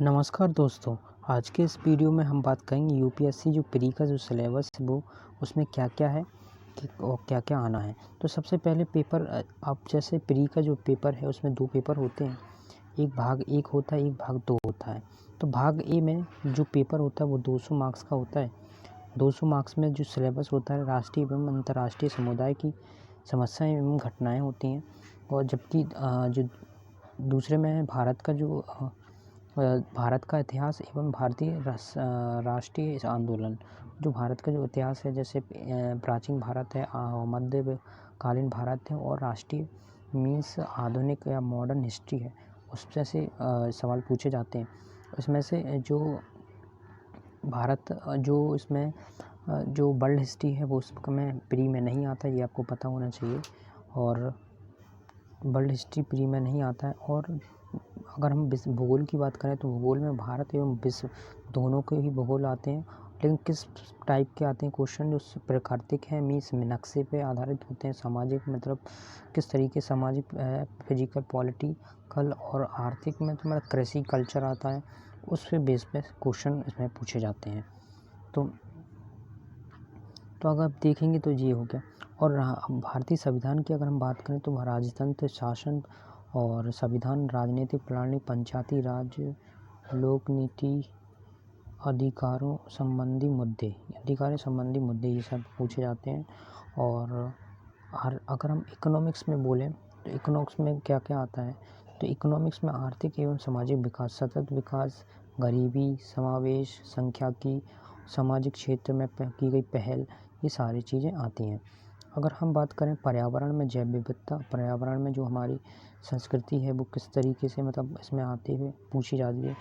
नमस्कार दोस्तों। आज के इस वीडियो में हम बात करेंगे यूपीएससी जो प्री का जो सिलेबस है वो उसमें क्या-क्या है और क्या-क्या आना है। तो सबसे पहले पेपर आप जैसे प्री का जो पेपर है उसमें 2 पेपर होते हैं। एक भाग 1 होता है, एक भाग 2 होता है। तो भाग ए में जो पेपर होता है वो 200 मार्क्स का होता है। 200 मार्क्स में जो सिलेबस होता है राष्ट्रीय एवं अंतर्राष्ट्रीय समुदाय की समस्याएँ एवं घटनाएँ होती हैं। और जबकि जो दूसरे में है भारत का इतिहास एवं भारतीय राष्ट्रीय आंदोलन। जो भारत का जो इतिहास है जैसे प्राचीन भारत है, मध्यकालीन भारत है और राष्ट्रीय मीन्स आधुनिक या मॉडर्न हिस्ट्री है, उसमें से सवाल पूछे जाते हैं। इसमें से जो भारत जो इसमें जो वर्ल्ड हिस्ट्री है वो उसमें प्री में नहीं आता, ये आपको पता होना चाहिए। और वर्ल्ड हिस्ट्री प्री में नहीं आता है। और अगर हम भूगोल की बात करें तो भूगोल में भारत एवं विश्व दोनों के ही भूगोल आते हैं, लेकिन किस टाइप के आते हैं क्वेश्चन, जो प्राकृतिक हैं मीन्स नक्शे पे आधारित होते हैं, सामाजिक मतलब किस तरीके सामाजिक फिजिकल पॉलिटिकल और आर्थिक में तो मतलब कृषि कल्चर आता है, उस पे बेस पे क्वेश्चन इसमें पूछे जाते हैं। तो अगर आप देखेंगे तो ये हो गया। और भारतीय संविधान की अगर हम बात करें तो राजतंत्र शासन और संविधान, राजनीतिक प्रणाली, पंचायती राज, लोक नीति, अधिकारों संबंधी मुद्दे ये सब पूछे जाते हैं। और अगर हम इकोनॉमिक्स में बोलें तो इकोनॉमिक्स में क्या क्या आता है, तो इकोनॉमिक्स में आर्थिक एवं सामाजिक विकास, सतत विकास, गरीबी, समावेश, सांख्यिकी, सामाजिक क्षेत्र में की गई पहल, ये सारी चीज़ें आती हैं। अगर हम बात करें पर्यावरण में जैव विविधता, पर्यावरण में जो हमारी संस्कृति है वो किस तरीके से मतलब इसमें आते हुए पूछी जाती है।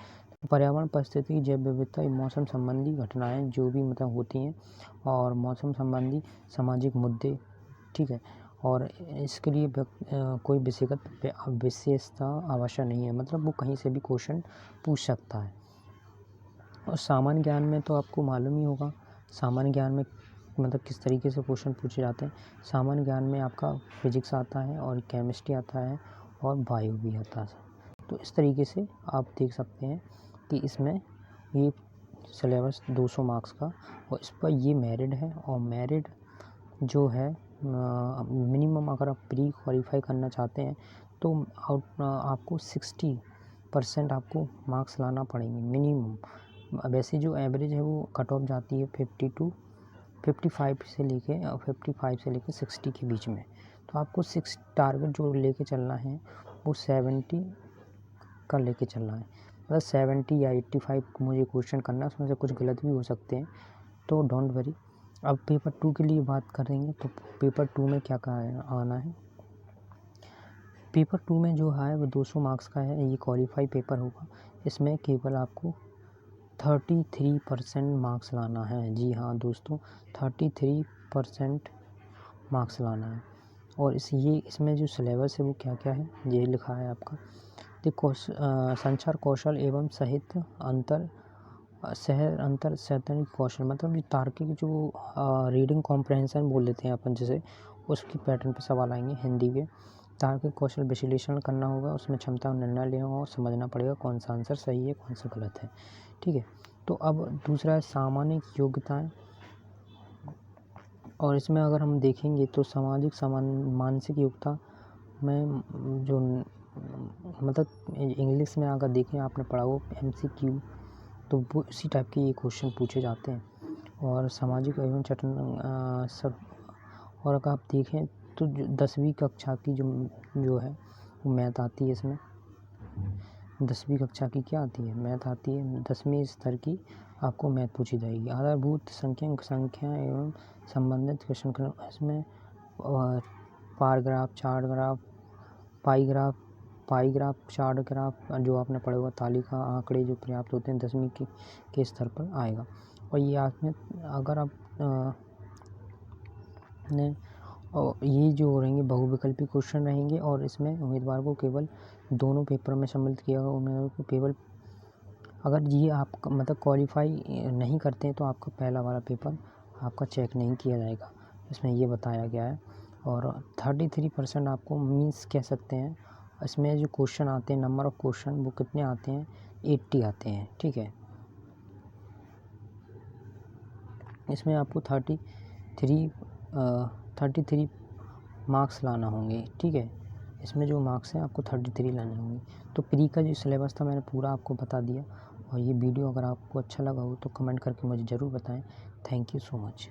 पर्यावरण परिस्थिति, जैव विविधता, मौसम संबंधी घटनाएं जो भी मतलब होती हैं, और मौसम संबंधी सामाजिक मुद्दे, ठीक है। और इसके लिए कोई विशेषता आवश्यक नहीं है, मतलब वो कहीं से भी क्वेश्चन पूछ सकता है। और सामान्य ज्ञान में तो आपको मालूम ही होगा, सामान्य ज्ञान में मतलब किस तरीके से क्वेश्चन पूछे जाते हैं। सामान्य ज्ञान में आपका फिजिक्स आता है और केमिस्ट्री आता है और बायो भी आता है। तो इस तरीके से आप देख सकते हैं कि इसमें ये सिलेबस 200 मार्क्स का, और इस पर ये मेरिट है। और मेरिट जो है मिनिमम अगर आप प्री क्वालिफाई करना चाहते हैं तो आपको 60% आपको मार्क्स लाना पड़ेंगे मिनिमम। वैसे जो एवरेज है वो कट ऑफ जाती है 55 से लेके 60 के बीच में। तो आपको 6 टारगेट जो लेके चलना है वो 70 का लेके चलना है, मतलब 70 या 85 मुझे क्वेश्चन करना है, उसमें से कुछ गलत भी हो सकते हैं, तो डोंट वरी। अब पेपर 2 के लिए बात करेंगे तो पेपर 2 में क्या आना है। पेपर 2 में जो है वो 200 मार्क्स का है, ये क्वालिफाई पेपर होगा। इसमें केवल आपको 33% मार्क्स लाना है। जी हाँ दोस्तों, 33% मार्क्स लाना है। और इसमें जो सिलेबस है वो क्या क्या है ये लिखा है आपका। देखो, संचार कौशल एवं साहित्य अंतर शैक्षणिक कौशल, मतलब ये तार्किक जो रीडिंग कॉम्प्रहेंशन बोल लेते हैं अपन जैसे, उसकी पैटर्न पे सवाल आएंगे हिंदी के। तार्किक कौशल विश्लेषण करना होगा, उसमें क्षमता निर्णय लेना होगा और समझना पड़ेगा कौन सा आंसर सही है कौन सा गलत है, ठीक है। तो अब दूसरा है सामाजिक योग्यताएं, और इसमें अगर हम देखेंगे तो सामाजिक मानसिक योग्यता में जो मतलब इंग्लिश में अगर देखें आपने पढ़ा हो MCQ, तो वो इसी टाइप के ये क्वेश्चन पूछे जाते हैं। और सामाजिक एवं सब, और अगर आप देखें तो 10वीं कक्षा की जो है वो मैथ आती है इसमें। 10वीं कक्षा की क्या आती है, मैथ आती है। 10वीं स्तर की आपको मैथ पूछी जाएगी। आधारभूत संख्या एवं संबंधित क्वेश्चन इसमें बार ग्राफ, चार्ट ग्राफ, पाई ग्राफ, चार्ट ग्राफ, जो आपने पढ़ा होगा, तालिका आंकड़े जो पर्याप्त होते हैं 10वीं के स्तर पर आएगा। और ये आपने अगर आप और ये जो रहेंगे बहुविकल्पी क्वेश्चन रहेंगे, और इसमें उम्मीदवार को केवल दोनों पेपर में सम्मिलित किया गया। उम्मीदवार को केवल अगर ये आप मतलब क्वालिफाई नहीं करते हैं तो आपका पहला वाला पेपर आपका चेक नहीं किया जाएगा, इसमें ये बताया गया है। और 33% आपको मीन्स कह सकते हैं इसमें जो क्वेश्चन आते हैं, नंबर ऑफ क्वेश्चन वो कितने आते हैं, 80 आते हैं। ठीक है, इसमें आपको 33 मार्क्स लाना होंगे। ठीक है, इसमें जो मार्क्स हैं आपको 33 लाने होंगे। तो प्री का जो सिलेबस था मैंने पूरा आपको बता दिया। और ये वीडियो अगर आपको अच्छा लगा हो तो कमेंट करके मुझे ज़रूर बताएं। Thank you so much.